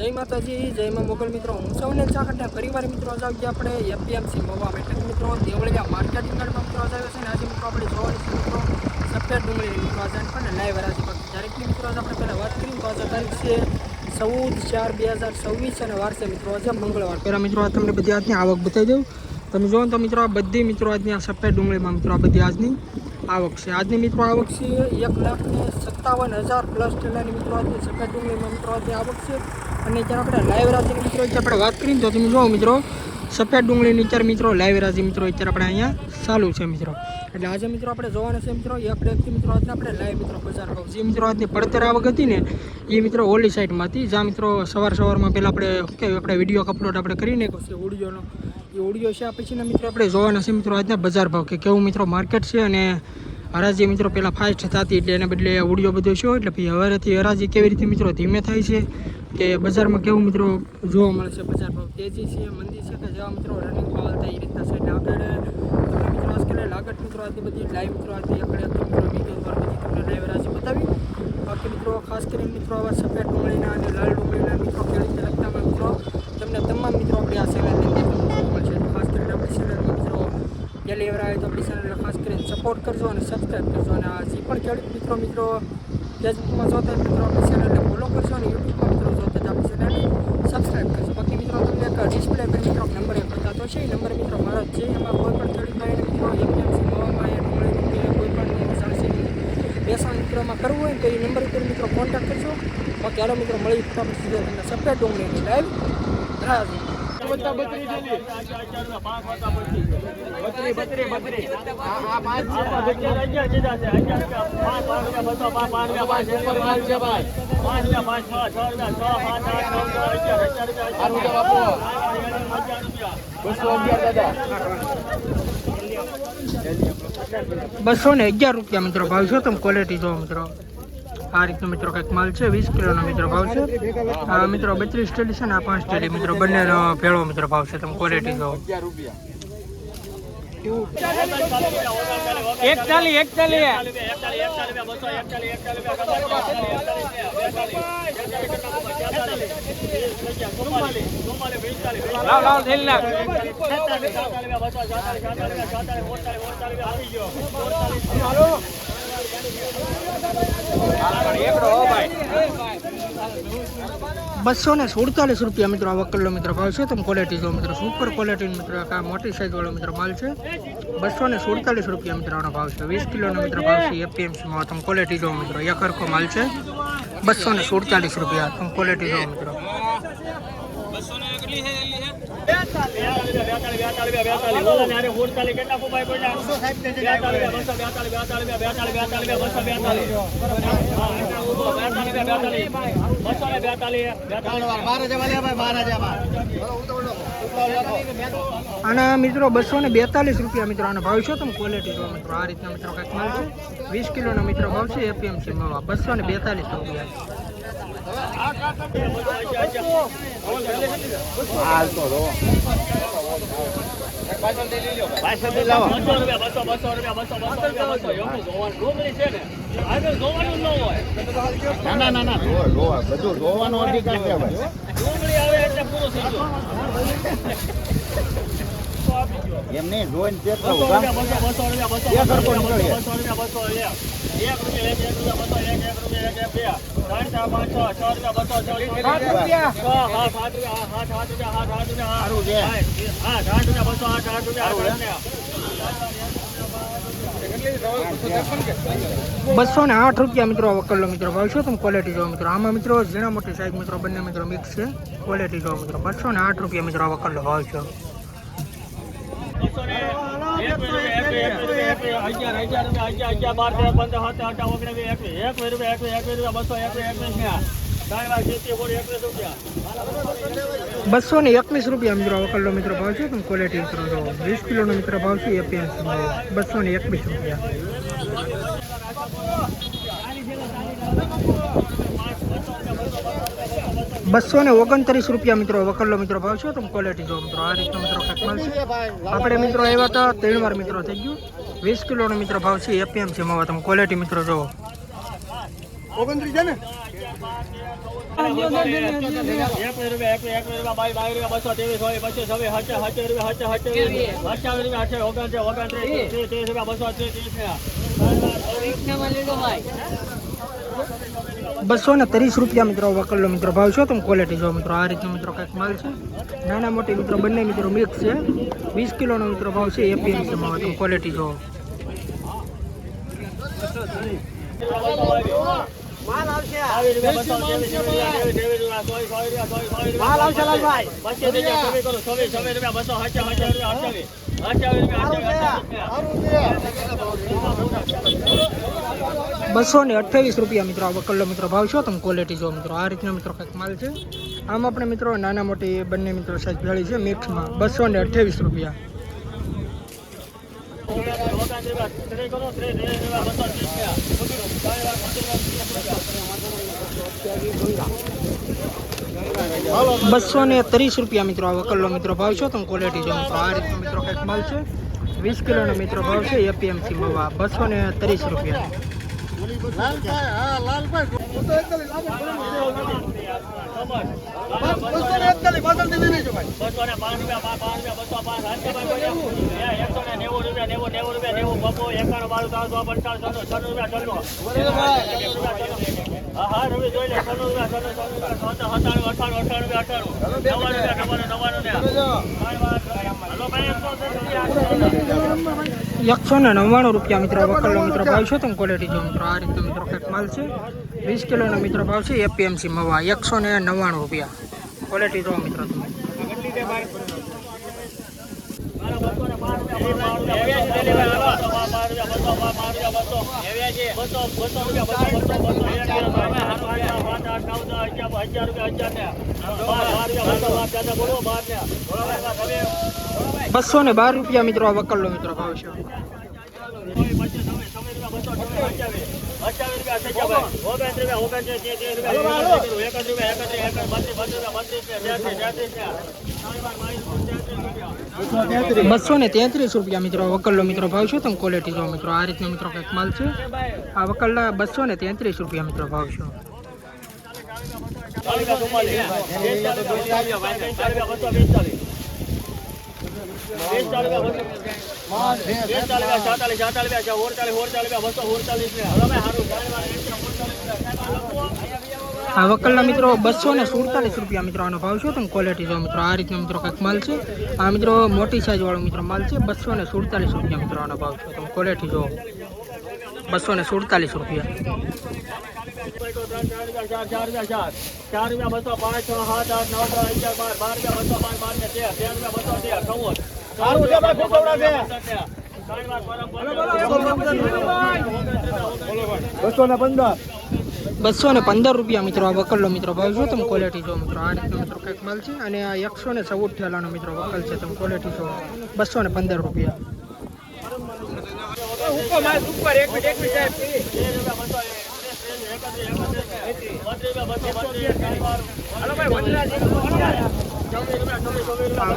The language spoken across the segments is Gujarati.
જય માતાજી, જય માં મોગલ મિત્રો. હું સૌને ચાકટના પરિવાર મિત્રો જાવ આપણે એપીએમસી મવા એટલે મિત્રો દેવળિયા માર્કેટિંગ યાર્ડમાં મિત્રો આવ્યો છે ને આજે મિત્રો આપણે જોવાની છે મિત્રો સફેદ ડુંગળી મિત્રો આજે પણ લાઈવ હરાજી બાકી તારીખની મિત્રો આપણે પહેલાં વાત કરીએ તો આજે તારીખ છે 14/4/2026 અને વાર છે મિત્રો આજે મંગળવાર. પહેલાં મિત્રો આ તમને બધી આજની આવક બતાવી દઉં. તમે જુઓ તો મિત્રો આ બધી મિત્રો આજની આ સફેદ ડુંગળીમાં મિત્રો આ બધી આજની આવક છે. આજની મિત્રો આવક છે 1,57,000 પ્લસ ટેલાની મિત્રો આજની સફેદ ડુંગળીમાં મિત્રો આજની આવક છે. અને જ્યારે આપણે લાઈવ રાજીની મિત્રો આપણે વાત કરીએ તો તમે જુઓ મિત્રો સફેદ ડુંગળીની અત્યારે મિત્રો લાઈવ રાજી મિત્રો અત્યારે આપણે અહીંયા ચાલુ છે મિત્રો. એટલે આજે મિત્રો આપણે જોવાના છે મિત્રો એક ડેકથી મિત્રો આજને આપણે લાઈવ મિત્રો બજાર ભાવ જે મિત્રો આજની પડતર આવક હતી ને એ મિત્રો ઓલી સાઈડમાં હતી જ્યાં મિત્રો સવારમાં પહેલાં આપણે વિડીયો અપલોડ આપણે કરીને ઓડિયોનો એ ઓડિયો છે આ પછીના મિત્રો આપણે જોવાના છે મિત્રો આજના બજાર ભાવ કે કેવું મિત્રો માર્કેટ છે અને હરાજી મિત્રો પહેલાં ફાસ્ટ થતી એટલે એના બદલે ઓડિયો બધો છે એટલે પછી હવેથી હરાજી કેવી રીતે મિત્રો ધીમે થાય છે કે બજારમાં કેવું મિત્રો જોવા મળે છે બજાર ભાવ તેજી છે મંદી છે કે જેવા મિત્રો રનિંગ ભાવ હતા એ રીતના છે. એટલે આપણે મિત્રો આજકાલ લાગત મિત્રો આજની બધી લાઈવ મિત્રો આજની આપણે મિત્રો વિડીયો દ્વારા બધી તમને લાઈવ હરાજી બતાવી. બાકી મિત્રો ખાસ કરીને મિત્રો આવા સફેદ ડુંગળીના અને લાલ ડુંગળીના મિત્રો ખેડૂત લગતામાં મિત્રો તમને તમામ મિત્રો આપણે આ ચેનલની અંદર જોવા મળશે. ખાસ કરીને આપણી ચેનલમાં મિત્રો પહેલી વાર આવે તો આપણી ચેનલને ખાસ કરીને સપોર્ટ કરજો અને સબસ્ક્રાઈબ કરજો. અને આ જે પણ ખેડૂત મિત્રો ફેસબુકમાં જોતા મિત્રો આપણી ચેનલને ફોલો કરજો અને યુટ્યુબમાં મિત્રો જોતા આપણી ચેનલને સબસ્ક્રાઈબ કરજો. બાકી મિત્રો તમને એક ડિસ્પ્લે પર મિત્રો નંબર એક બતાતો છે એ નંબર મિત્રો મારો છે. એમાં કોઈ પણ ખેડૂત ભાઈને મિત્રો એપીએમસી મવામાં ડુંગળી કોઈ પણ ચાલશે બેસાણ મિત્રોમાં કરવું હોય તો એ નંબર ઉપર મિત્રો કોન્ટેક્ટ કરજો. બાકી હાલો મિત્રો મળી ફટાફટ સીધા તમને સફેદ ડુંગળીની લાઈવ રાજી. ₹211 મિત્રો ભાવ છે. તમે ક્વોલિટી જો મિત્રો આ રીતનો મિત્રો કંઈક માલ છે 20 કિલોનો મિત્રો ભાવ છે. આ મિત્રો 32 સ્ટેલી છે ને આ 5 સ્ટેલી મિત્રો બંનેનો ભેળો મિત્રો ભાવ છે. તમે ક્વોલિટી જો 247 રૂપિયા મિત્રો આવા કિલો મિત્રો ભાવ છે. તમે ક્વોલિટી જો મિત્રો સુપર ક્વોલિટી મિત્રો આ મોટી સાઈઝ વાળો મિત્રો માલ છે. 247 રૂપિયા મિત્રો આનો ભાવ છે. 20 કિલોનો મિત્રો ભાવ છે એપીએમસીમાં. તમે ક્વોલિટી જો મિત્રો એક હરખો માલ છે. 247 રૂપિયા. તમે ક્વોલિટી જો મિત્રો આના મિત્રો 242 રૂપિયા મિત્રો આનો ભાવ છે. તમે ક્વોલિટી જો મિત્રો આ રીતના મિત્રો કંઈક માલ છે. 20 કિલોનો મિત્રો ભાવ છે એપીએમસી માં 242 રૂપિયા. એમ નહીં જોઈને ચેક ₹208 મિત્રો વકલનો મિત્રો ભાવ છે. તમે ક્વોલિટી જો મિત્રો આમાં મિત્રો ઝીણા મોટી સાઈઝ મિત્રો બંને મિત્રો મિક્સ છે. ક્વોલિટી જો મિત્રો ₹208 મિત્રો વકલનો ભાવ છે. ₹221 મિત્રો વકલનો મિત્રો ભાવ છે. તમે ક્વોલિટી મિત્રો જો 20 કિલોનો મિત્રો ભાવ છે એપીએમસી ₹221. 229 રૂપિયા મિત્રો વકલનો મિત્રો ભાવ છે. તમે ક્વોલિટી જો મિત્રો આ રીતનો મિત્રો કંઈક મળશે. આપણે મિત્રો આવ્યા હતા 3 વાર મિત્રો થઈ ગયું. 20 કિલોનો મિત્રો ભાવ છે એપીએમસી માં. તમે ક્વોલિટી મિત્રો જો 29 છે ને ₹230 મિત્રો વકલનો મિત્રો ભાવ છો. તમે ક્વોલિટી જો મિત્રો આ રીતનો મિત્રો કંઈક માલ છે. નાના મોટી મિત્રો બંને મિત્રો મિક્સ છે. 20 કિલોનો મિત્રો ભાવ છે. એપીએમસીમાં તમે ક્વોલિટી જો. ₹228 મિત્રો આ વકલનો મિત્રો ભાવ છો. તમે ક્વોલિટી જો મિત્રો આ રીતનો મિત્રો કંઈક માલ છે. આમ આપણે મિત્રો નાના મોટી બંને મિત્રો સાઈઝ ભેળી છે મિક્સમાં. ₹228. ₹230 મિત્રો આ વકલનો મિત્રો ભાવ છો. તમે ક્વોલિટી જો મિત્રો આ રીતનો મિત્રો કંઈક માલ છે. 20 કિલોનો મિત્રો ભાવ છે. એપીએમસી મવા ₹230. ₹199 મિત્રો વકલનો મિત્રો ભાવ છે. તમે ક્વોલિટી જો મિત્રો આ રીતનો મિત્રો કંઈક માલ છે. 20 કિલોનો મિત્રો ભાવ છે. એપીએમસી મવા ₹199. ક્વોલિટી જો મિત્રો તમે. ₹212 મિત્રો આ વકલનો મિત્રો ભાવ છે. ₹233 મિત્રો વકલનો મિત્રો ભાવ છે. તમે ક્વોલિટી જો મિત્રો આ રીતનો મિત્રો કંઈક માલ છે. આ વકલના ₹233 મિત્રો ભાવ છે. આ વકલના મિત્રો ₹247 મિત્રો આનો ભાવ છે. તમે ક્વોલિટી જો મિત્રો આ રીતનો મિત્રો કંઈક માલ છે. આ મિત્રો મોટી સાઈઝ વાળો મિત્રો માલ છે. ₹247 મિત્રો આનો ભાવ છે. તમે ક્વોલિટી જો ₹247. ₹215 મિત્રો આ વકલનો મિત્રો ભાવ છે. તમે ક્વોલિટી જો મિત્રો આ રીતનો મિત્રો કંઈક માલ છે. અને આ 114 ઠેલાનો મિત્રો વકલ છે. તમે ક્વોલિટી જો ₹215.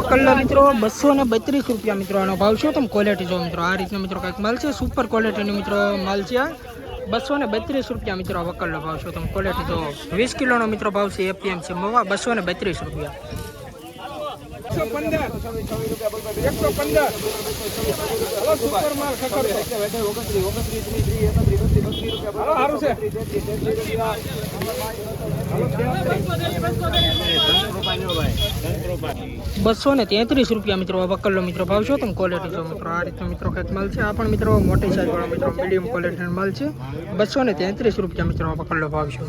વકલના મિત્રો ₹232 મિત્રો આનો ભાવ છે. તમે ક્વોલિટી જો મિત્રો આ રીતનો મિત્રો કંઈક માલ છે. સુપર ક્વોલિટીનો મિત્રો માલ છે. આ ₹232 મિત્રો આ વકલનો ભાવ છે. તમે ક્વોલિટી જો 20 કિલોનો મિત્રો ભાવ છે. એપીએમસી મવા ₹232. ₹233 મિત્રો આ વકલનો મિત્રો ભાવ છે. તમે ક્વોલિટી જો મિત્રો આ રીતનો મિત્રો કંઈક માલ છે. આ પણ મિત્રો મોટી સાઈઝ વાળો મિત્રો મીડિયમ ક્વોલિટીનો માલ છે. ₹233 મિત્રો આ વકલનો ભાવ છે.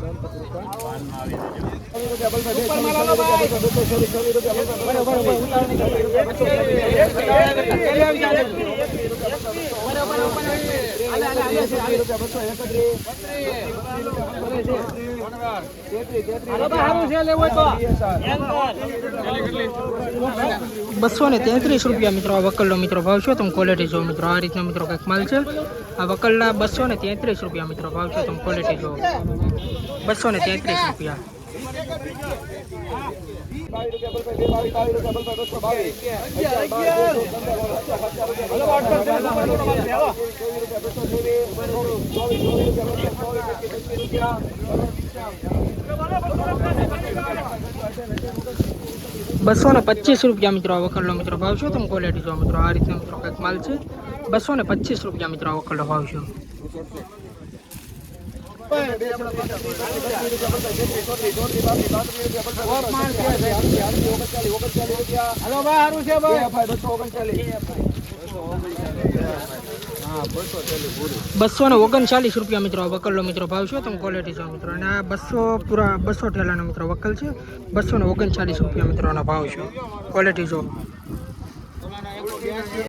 ₹233 મિત્રો આ વકલનો મિત્રો ભાવ છે. તમે ક્વોલિટી જો મિત્રો આ રીતનો મિત્રો કંઈક માલ છે. આ વકલના ₹233 મિત્રો ભાવ છે. તમે ક્વોલિટી જો ₹233. ₹225 મિત્રો આ વકલનો મિત્રો ભાવ છે. તમે ક્વોલિટી જો મિત્રો આ રીતનો મિત્રો કંઈક માલ છે. ₹225 મિત્રો આ વકલનો ભાવ છે. ₹239 મિત્રો આ વકલનો મિત્રો ભાવ છે. તમે ક્વોલિટી જો મિત્રો અને આ 200 ઠેલાનો મિત્રો વકલ છે. ₹239 મિત્રોનો ભાવ છે. ક્વોલિટી જો